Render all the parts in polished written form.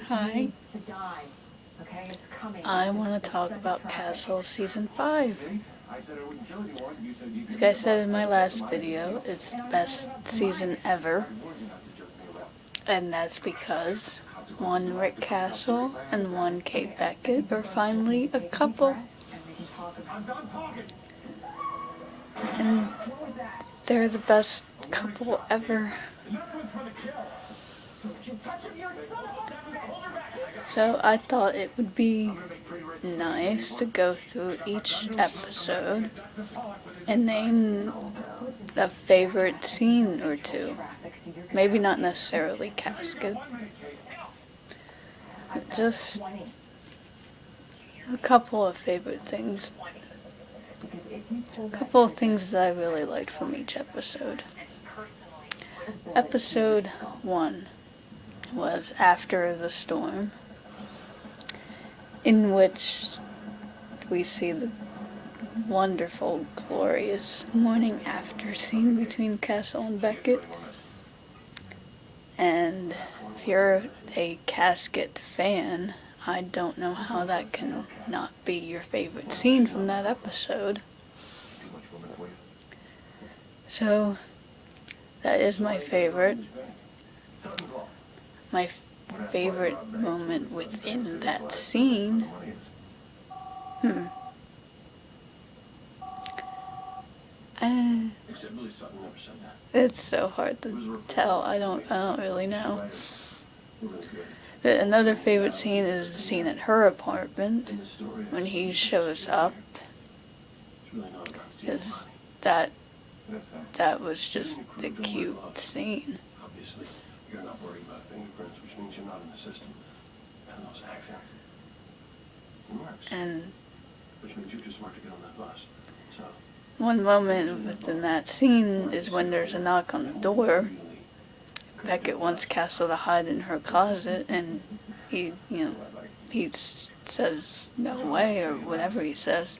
Hi. I want to talk about Castle Season 5. Like I said in my last video, it's the best season ever. And that's because one Rick Castle and one Kate Beckett are finally a couple. And they're the best couple ever. So I thought it would be nice to go through each episode and name a favorite scene or two. Maybe not necessarily Caskett, but just a couple of favorite things. A couple of things that I really liked from each episode. Episode 1 was After the Storm, in which we see the wonderful, glorious morning after scene between Castle and Beckett. And if you're a Caskett fan, I don't know how that can not be your favorite scene from that episode. So, that is my favorite. My favorite moment within that scene. It's so hard to tell. I don't really know. But another favorite scene is the scene at her apartment when he shows up, because that was just a cute scene. You're not worried about fingerprints, which means you're not in the system. And those accents. And which means you're too smart to get on that bus. So one moment within that scene is when there's a knock on the door. Beckett wants Castle to hide in her closet, and he says no way, or whatever he says.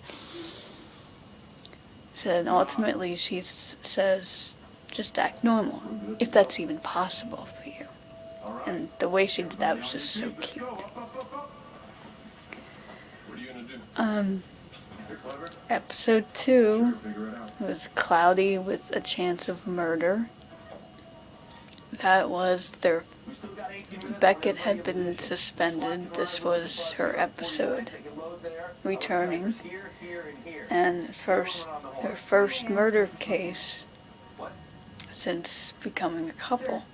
So then ultimately she says, just act normal, if that's even possible for you. And the way she did that was just so cute. Episode 2 was Cloudy with a Chance of Murder. That was Beckett had been suspended. This was her episode returning. And her first murder case since becoming a couple.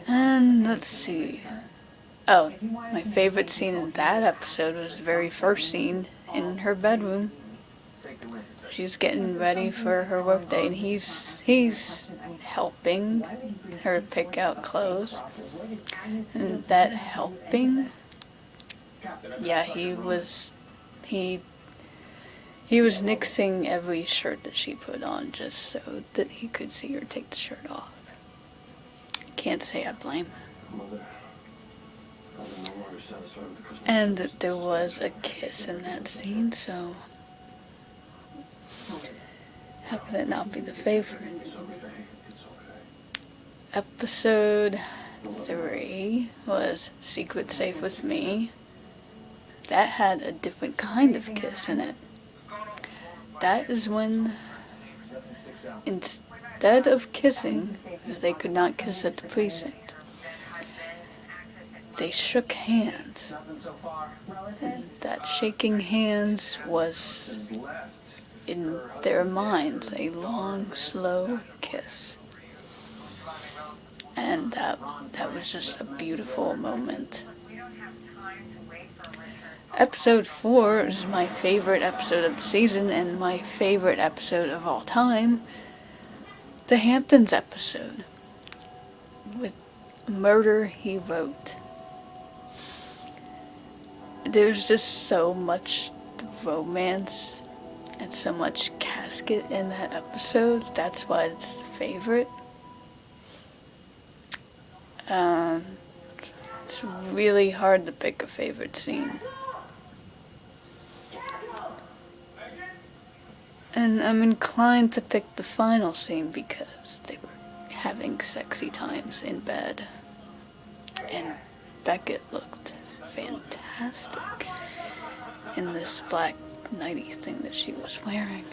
And let's see. Oh, my favorite scene in that episode was the very first scene in her bedroom. She's getting ready for her workday, and he's helping her pick out clothes. And that helping, yeah, he was nixing every shirt that she put on just so that he could see her take the shirt off. Can't say I blame him. And there was a kiss in that scene, so how could it not be the favorite? Episode 3 was Secret Safe with Me. That had a different kind of kiss in it. That is when, instead of kissing, because they could not kiss at the precinct, they shook hands. And that shaking hands was, in their minds, a long, slow kiss. And that was just a beautiful moment. Episode 4 is my favorite episode of the season and my favorite episode of all time. The Hamptons episode. With Murder He Wrote. There's just so much romance and so much Caskett in that episode. That's why it's the favorite. It's really hard to pick a favorite scene. And I'm inclined to pick the final scene because they were having sexy times in bed. and Beckett looked fantastic in this black nightie thing that she was wearing.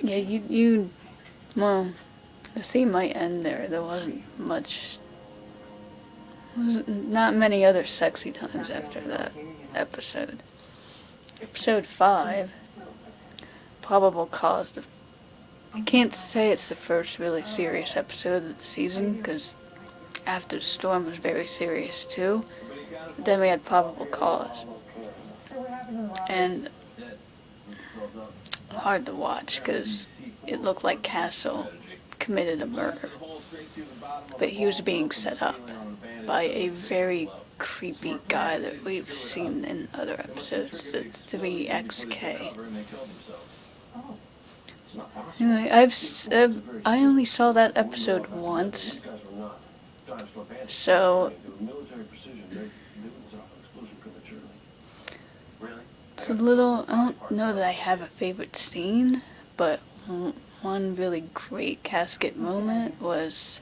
Yeah, well, the theme might end there. There wasn't not many other sexy times after that episode. Episode 5, Probable Cause. I can't say it's the first really serious episode of the season, because After the Storm was very serious too. But then we had Probable Cause. And hard to watch, because it looked like Castle committed a murder. But he was being set up by a very creepy guy that we've seen in other episodes, the 3XK. Anyway, I only saw that episode once, so it's a little, I don't know that I have a favorite scene, but one really great Caskett moment was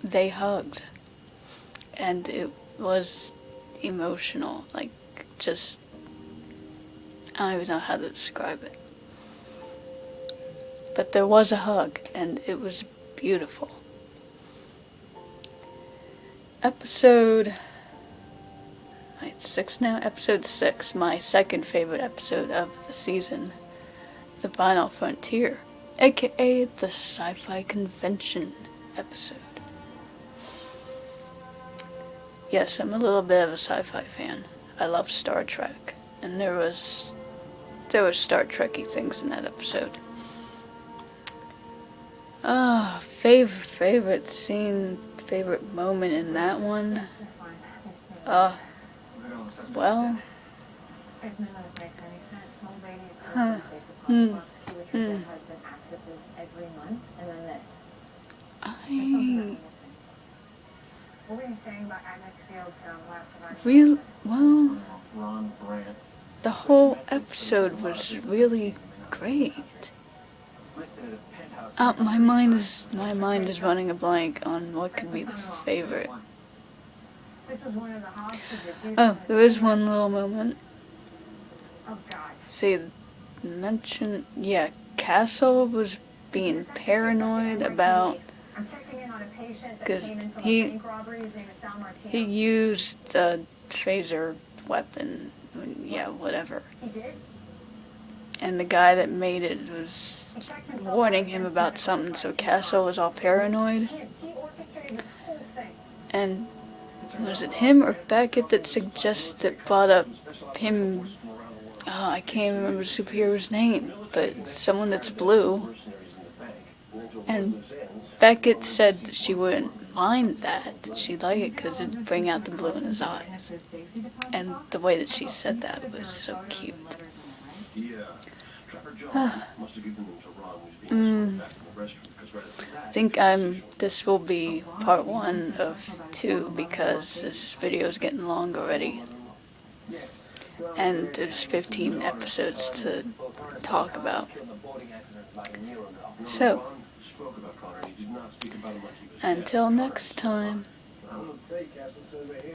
they hugged, and it was emotional, like, just, I don't even know how to describe it. But there was a hug, and it was beautiful. Episode 6 now? Episode 6, my second favorite episode of the season, The Final Frontier, aka the Sci-Fi Convention episode. Yes, I'm a little bit of a sci-fi fan. I love Star Trek, and there was Star Trek-y things in that episode. Favorite scene, favorite moment in that one. Well, the whole episode was really great. My mind is running a blank on what could be the favorite. Oh, there is one little moment. See, Castle was being paranoid about, because he used the phaser weapon, whatever. And the guy that made it was warning him about something, so Castle was all paranoid. And was it him or Beckett that brought up him? Oh, I can't remember the superhero's name, but someone that's blue. And Beckett said that she wouldn't mind that she'd like it because it'd bring out the blue in his eyes. And the way that she said that was so cute. I think this will be part 1 of 2 because this video is getting long already. And there's 15 episodes to talk about. So, until next time.